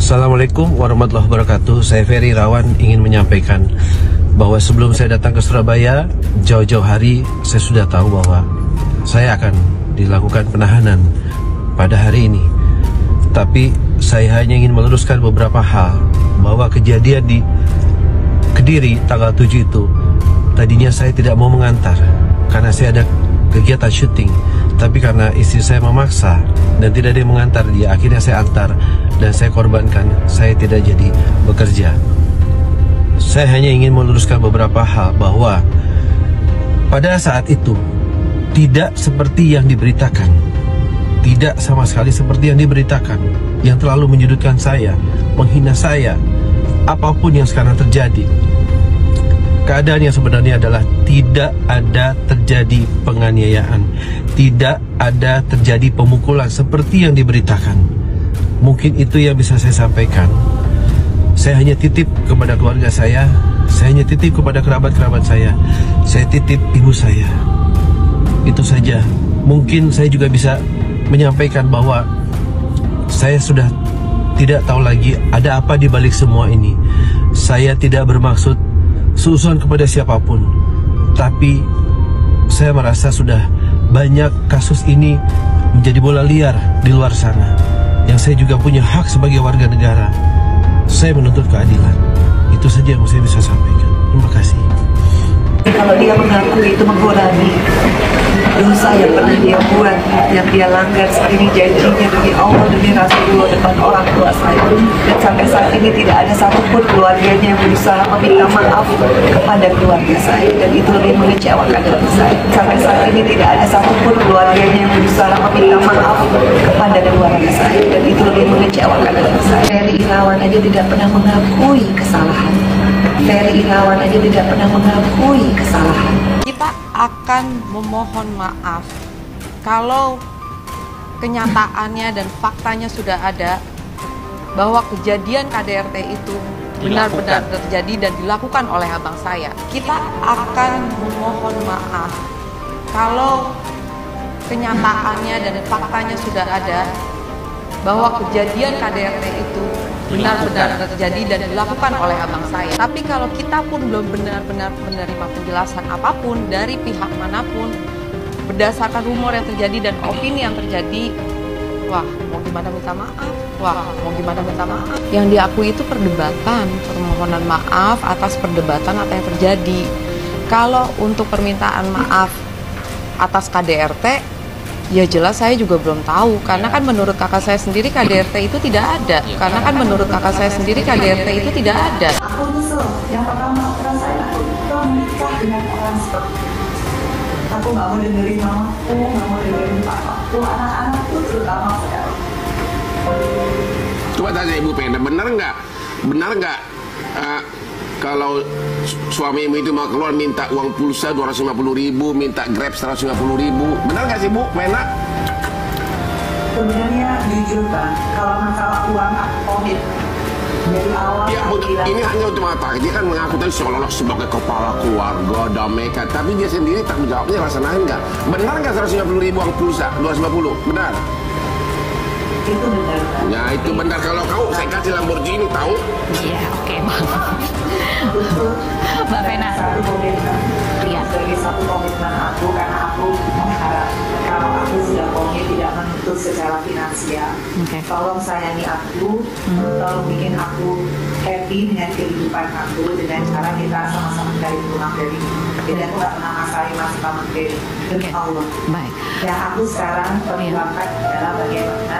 Assalamualaikum warahmatullahi wabarakatuh. Saya Ferry Irawan ingin menyampaikan bahwa sebelum saya datang ke Surabaya, jauh-jauh hari saya sudah tahu bahwa saya akan dilakukan penahanan pada hari ini. Tapi saya hanya ingin meluruskan beberapa hal, bahwa kejadian di Kediri tanggal 7 itu tadinya saya tidak mau mengantar karena saya ada kegiatan syuting, tapi karena istri saya memaksa dan tidak ada yang mengantar dia, akhirnya saya antar dan saya korbankan saya tidak jadi bekerja. Saya hanya ingin meluruskan beberapa hal, bahwa pada saat itu tidak seperti yang diberitakan, tidak sama sekali seperti yang diberitakan, yang terlalu menyudutkan saya, menghina saya. Apapun yang sekarang terjadi, keadaan yang sebenarnya adalah tidak ada terjadi penganiayaan, tidak ada terjadi pemukulan seperti yang diberitakan. Mungkin itu yang bisa saya sampaikan. Saya hanya titip kepada keluarga saya hanya titip kepada kerabat-kerabat saya titip ibu saya. Itu saja. Mungkin saya juga bisa menyampaikan bahwa saya sudah tidak tahu lagi ada apa di balik semua ini. Saya tidak bermaksud suuzon kepada siapapun, tapi saya merasa sudah banyak kasus ini menjadi bola liar di luar sana, yang saya juga punya hak sebagai warga negara. Saya menuntut keadilan. Itu saja yang saya bisa sampaikan. Terima kasih. Kalau dia mengaku itu mengurangi dosa yang pernah dia buat, yang dia langgar, ini janjinya demi Allah, demi Rasulullah, depan orang tua saya, dan sampai saat ini tidak ada satupun keluarganya yang berusaha meminta maaf kepada keluarga saya, dan itu lebih mengecewakan hati saya. Sampai saat ini tidak ada satupun keluarganya yang berusaha meminta maaf kepada keluarga saya, dan itu lebih mengecewakan hati saya. Ferry Irawan aja tidak pernah mengakui kesalahan. Ferry Irawan aja tidak pernah mengakui kesalahan. Kita akan memohon maaf kalau kenyataannya dan faktanya sudah ada bahwa kejadian KDRT itu benar-benar terjadi dan dilakukan oleh abang saya. Kita akan memohon maaf kalau kenyataannya dan faktanya sudah ada bahwa kejadian KDRT itu benar-benar terjadi dan dilakukan oleh abang saya. Tapi kalau kita pun belum benar-benar menerima penjelasan apapun dari pihak manapun, berdasarkan rumor yang terjadi dan opini yang terjadi, wah mau gimana minta maaf, Yang diakui itu perdebatan, permohonan maaf atas perdebatan apa yang terjadi. Kalau untuk permintaan maaf atas KDRT, ya jelas saya juga belum tahu, karena kan menurut kakak saya sendiri KDRT itu tidak ada. Aku nyesel, yang pertama rasain aku menikah dengan orang seperti itu. Aku nggak mau dengerin mamaku, nggak mau dengerin papaku, anak-anakku terutama sekali. Coba tanya Ibu Penda, benar nggak kalau suamimu itu mau keluar minta uang pulsa 250.000, minta Grab 150.000, benar nggak sih Bu Pena? Sebenarnya jujur Bang, kalau masalah uang aku komit dari awal. Ya, ini hanya untuk apa? Dia kan mengaku tadi seolah-olah sebagai kepala keluarga, damaikan, tapi dia sendiri tak menjawabnya, laksanain nggak? Benar nggak 150.000 uang pulsa 250? Benar? Itu benar Bang. Ya itu benar. Kalau kau saya kasih Lamborghini tahu? Iya, oke Bang. Mbak Pena. Satu komitmen. Iya. Sebagai satu komitmen aku, karena aku mengharap kalau aku sudah komit tidak menuntut secara finansial. Tolong sayangi aku, tolong bikin aku happy dengan kehidupan aku, dengan cara kita sama-sama cari pulang dari ini. Jadi aku gak pernah masalah masalah materi, demi Allah. Baik. Yang aku sekarang perjuangkan adalah bagaimana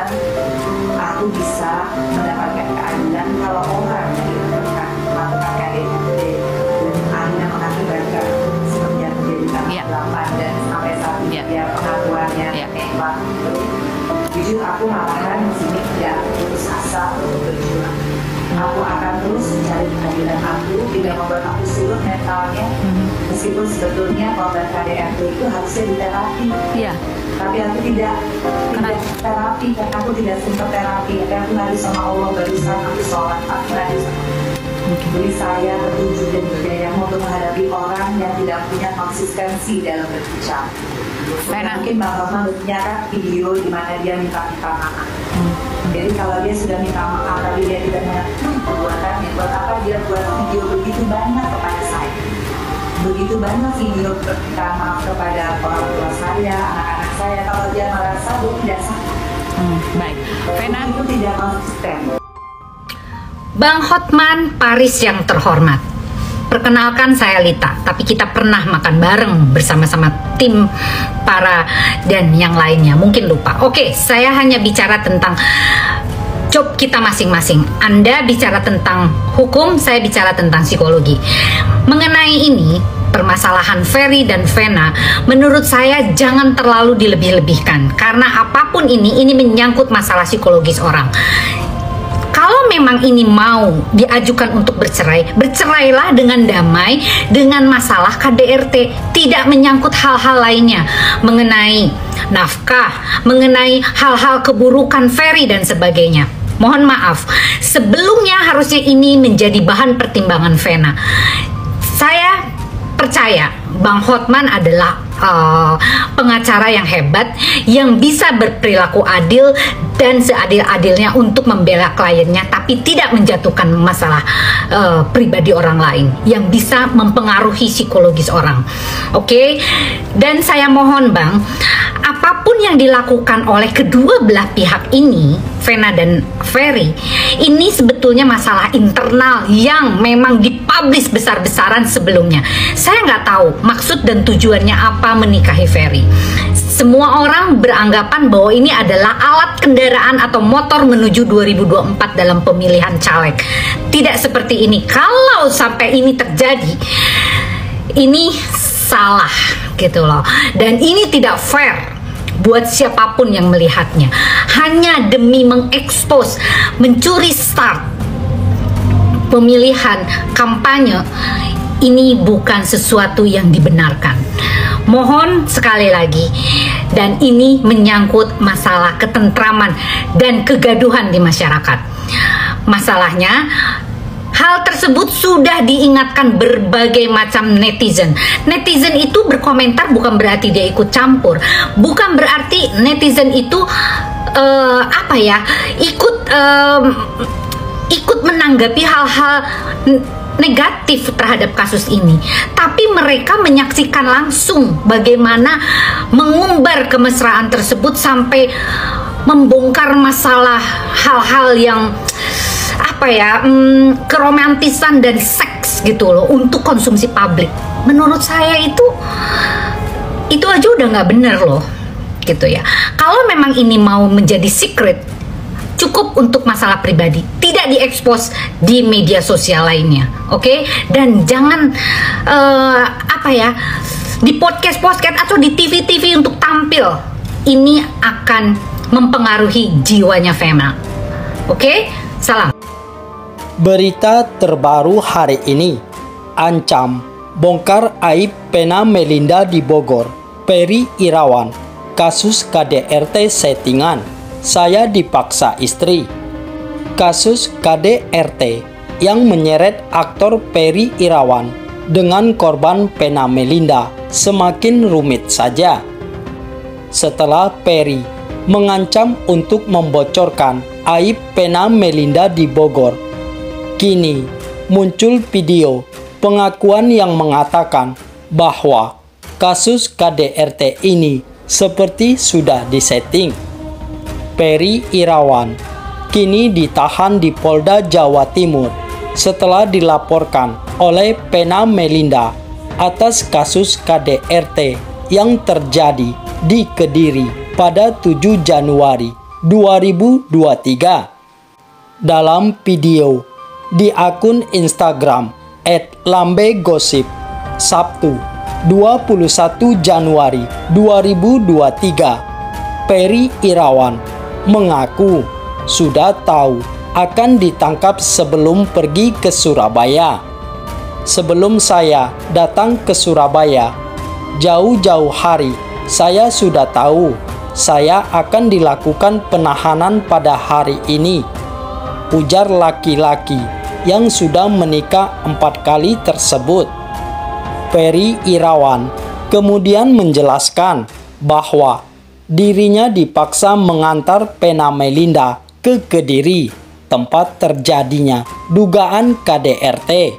aku bisa mendapatkan keadilan kalau orang yang melakukan KDRT dan akhirnya mengakibatkan seperti yang terjadi tanggal 8 dan sampai saat ini dia pengakuannya telah. Jujur aku malahan di sini tidak putus asa untuk berjuang. Aku akan terus mencari keadilan aku, tidak membuat aku surut mentalnya. Meskipun sebetulnya korban KDRT itu harusnya diterapi. Iya. Tapi aku tidak terapi, karena aku tidak sempat terapi. Karena aku lari sama Allah, barusan aku sholat, aku lari sama Allah. Jadi saya bertujuh dan berdaya untuk menghadapi orang yang tidak punya konsistensi dalam berbicara. Mungkin Bang Roman punya video di mana dia minta maaf. Jadi kalau dia sudah minta maaf tapi dia tidak dia buat video begitu banyak kepada saya. Begitu banyak video permintaan maaf kepada orang tua saya, anak-anak saya. Kalau dia merasa itu tidak sah. Baik, Vena. Itu tidak konsisten. Bang Hotman Paris yang terhormat, perkenalkan saya Lita, tapi kita pernah makan bareng bersama-sama tim para dan yang lainnya, mungkin lupa. Oke, saya hanya bicara tentang job kita masing-masing. Anda bicara tentang hukum, saya bicara tentang psikologi. Mengenai ini, permasalahan Ferry dan Vena, menurut saya jangan terlalu dilebih-lebihkan, karena apapun ini menyangkut masalah psikologis orang. Kalau memang ini mau diajukan untuk bercerai, bercerailah dengan damai, dengan masalah KDRT, tidak menyangkut hal-hal lainnya mengenai nafkah, mengenai hal-hal keburukan Ferry dan sebagainya. Mohon maaf, sebelumnya harusnya ini menjadi bahan pertimbangan Vena. Saya percaya Bang Hotman adalah pengacara yang hebat, yang bisa berperilaku adil dan seadil-adilnya untuk membela kliennya, tapi tidak menjatuhkan masalah pribadi orang lain yang bisa mempengaruhi psikologis orang. Oke? Dan saya mohon Bang, apapun yang dilakukan oleh kedua belah pihak ini, Vena dan Ferry, ini sebetulnya masalah internal yang memang dipublish besar-besaran sebelumnya. Saya nggak tahu maksud dan tujuannya apa menikahi Ferry. Semua orang beranggapan bahwa ini adalah alat kendaraan atau motor menuju 2024 dalam pemilihan caleg. Tidak seperti ini. Kalau sampai ini terjadi, ini salah gitu loh. Dan ini tidak fair buat siapapun yang melihatnya. Hanya demi mengekspos, mencuri start pemilihan kampanye, ini bukan sesuatu yang dibenarkan. Mohon sekali lagi, dan ini menyangkut masalah ketentraman dan kegaduhan di masyarakat. Masalahnya, hal tersebut sudah diingatkan berbagai macam netizen. Netizen itu berkomentar bukan berarti dia ikut campur, bukan berarti netizen itu ikut menanggapi hal-hal negatif terhadap kasus ini, tapi mereka menyaksikan langsung bagaimana mengumbar kemesraan tersebut sampai membongkar masalah hal-hal yang keromantisan dan seks gitu loh untuk konsumsi publik. Menurut saya itu aja udah nggak bener loh gitu ya. Kalau memang ini mau menjadi secret, cukup untuk masalah pribadi, tidak diekspos di media sosial lainnya, oke? Dan jangan di podcast atau di TV untuk tampil. Ini akan mempengaruhi jiwanya Vena, oke? Salam. Berita terbaru hari ini, ancam bongkar aib Vena Melinda di Bogor, Ferry Irawan, kasus KDRT settingan. Saya dipaksa istri. Kasus KDRT yang menyeret aktor Ferry Irawan dengan korban Vena Melinda semakin rumit saja. Setelah Ferry mengancam untuk membocorkan aib Vena Melinda di Bogor, kini muncul video pengakuan yang mengatakan bahwa kasus KDRT ini seperti sudah disetting. Ferry Irawan kini ditahan di Polda Jawa Timur setelah dilaporkan oleh Vena Melinda atas kasus KDRT yang terjadi di Kediri pada 7 Januari 2023. Dalam video di akun Instagram @lambegosip Sabtu 21 Januari 2023, Ferry Irawan mengaku sudah tahu akan ditangkap sebelum pergi ke Surabaya. Sebelum saya datang ke Surabaya, jauh-jauh hari saya sudah tahu saya akan dilakukan penahanan pada hari ini, ujar laki-laki yang sudah menikah 4 kali tersebut. Ferry Irawan kemudian menjelaskan bahwa dirinya dipaksa mengantar Vena Melinda ke Kediri tempat terjadinya dugaan KDRT.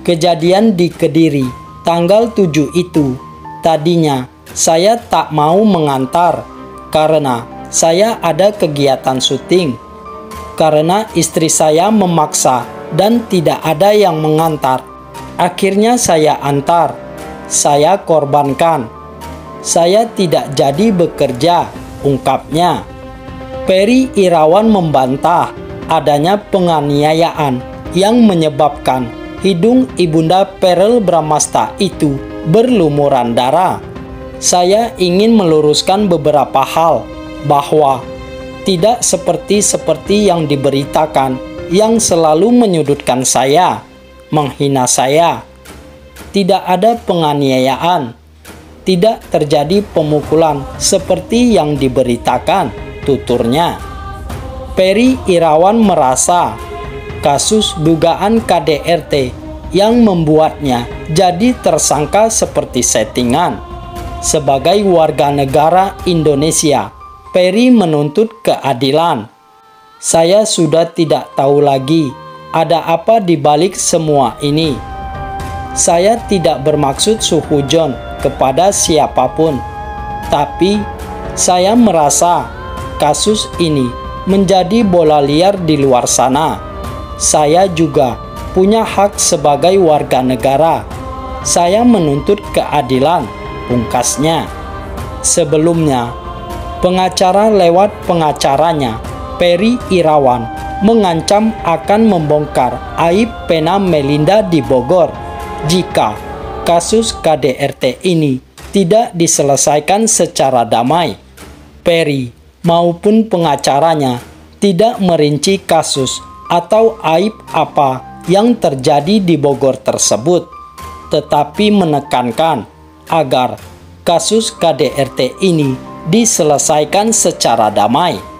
Kejadian di Kediri tanggal 7 itu, tadinya saya tak mau mengantar karena saya ada kegiatan syuting. Karena istri saya memaksa dan tidak ada yang mengantar, akhirnya saya antar. Saya korbankan. Saya tidak jadi bekerja, ungkapnya. Ferry Irawan membantah adanya penganiayaan yang menyebabkan hidung Ibunda Verrell Bramasta itu berlumuran darah. Saya ingin meluruskan beberapa hal, bahwa tidak seperti yang diberitakan, yang selalu menyudutkan saya, menghina saya. Tidak ada penganiayaan, tidak terjadi pemukulan seperti yang diberitakan, tuturnya. Ferry Irawan merasa kasus dugaan KDRT yang membuatnya jadi tersangka seperti settingan. Sebagai warga negara Indonesia, Ferry menuntut keadilan. Saya sudah tidak tahu lagi ada apa di balik semua ini. Saya tidak bermaksud suhujon kepada siapapun, tapi saya merasa kasus ini menjadi bola liar di luar sana. Saya juga punya hak sebagai warga negara. Saya menuntut keadilan, pungkasnya. Sebelumnya, pengacara lewat pengacaranya, Ferry Irawan, mengancam akan membongkar aib Vena Melinda di Bogor jika kasus KDRT ini tidak diselesaikan secara damai. Ferry maupun pengacaranya tidak merinci kasus atau aib apa yang terjadi di Bogor tersebut, tetapi menekankan agar kasus KDRT ini diselesaikan secara damai.